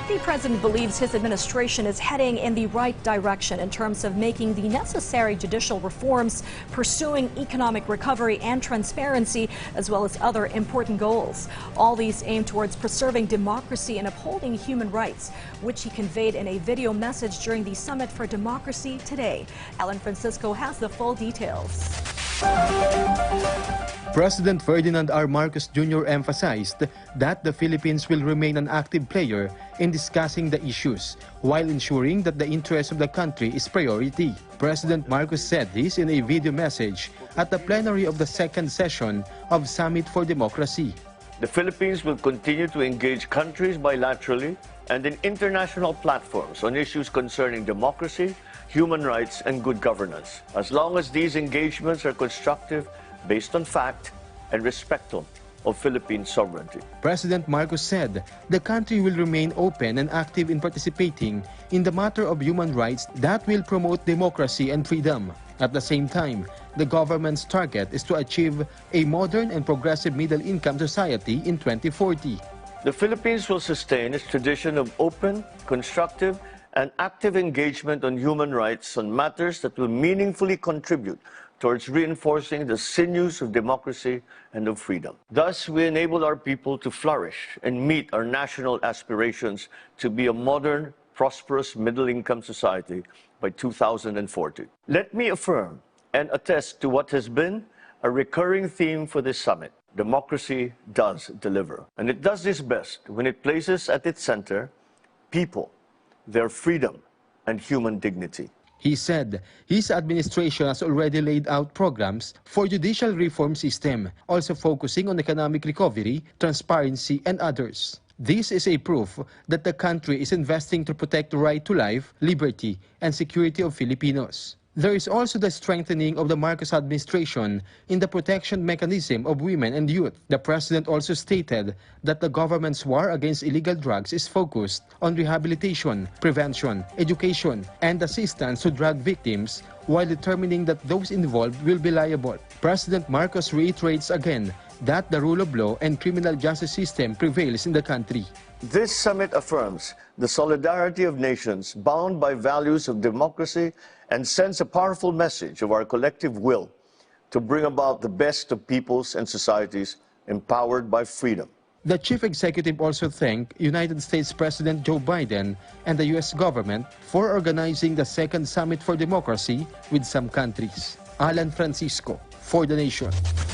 The president believes his administration is heading in the right direction in terms of making the necessary judicial reforms, pursuing economic recovery and transparency, as well as other important goals. All these aim towards preserving democracy and upholding human rights, which he conveyed in a video message during the Summit for Democracy today. Alan Francisco has the full details. President Ferdinand R. Marcos Jr. emphasized that the Philippines will remain an active player in discussing the issues while ensuring that the interest of the country is priority. President Marcos said this in a video message at the plenary of the second session of Summit for Democracy. The Philippines will continue to engage countries bilaterally and in international platforms on issues concerning democracy, human rights, and good governance, as long as these engagements are constructive, based on fact, and respectful of Philippine sovereignty. President Marcos said the country will remain open and active in participating in the matter of human rights that will promote democracy and freedom. At the same time, the government's target is to achieve a modern and progressive middle-income society in 2040. The Philippines will sustain its tradition of open, constructive, and active engagement on human rights on matters that will meaningfully contribute towards reinforcing the sinews of democracy and of freedom. Thus, we enable our people to flourish and meet our national aspirations to be a modern, prosperous, middle-income society by 2040. Let me affirm and attest to what has been a recurring theme for this summit. Democracy does deliver. And it does this best when it places at its center people, their freedom, and human dignity. He said his administration has already laid out programs for judicial reform system, also focusing on economic recovery, transparency, and others. This is a proof that the country is investing to protect the right to life, liberty, and security of Filipinos. There is also the strengthening of the Marcos administration in the protection mechanism of women and youth. The president also stated that the government's war against illegal drugs is focused on rehabilitation, prevention, education, and assistance to drug victims, while determining that those involved will be liable. President Marcos reiterates again that the rule of law and criminal justice system prevails in the country. This summit affirms the solidarity of nations bound by values of democracy and sends a powerful message of our collective will to bring about the best of peoples and societies empowered by freedom. The chief executive also thanked United States President Joe Biden and the U.S. government for organizing the second Summit for Democracy with some countries. Alan Francisco, for The Nation.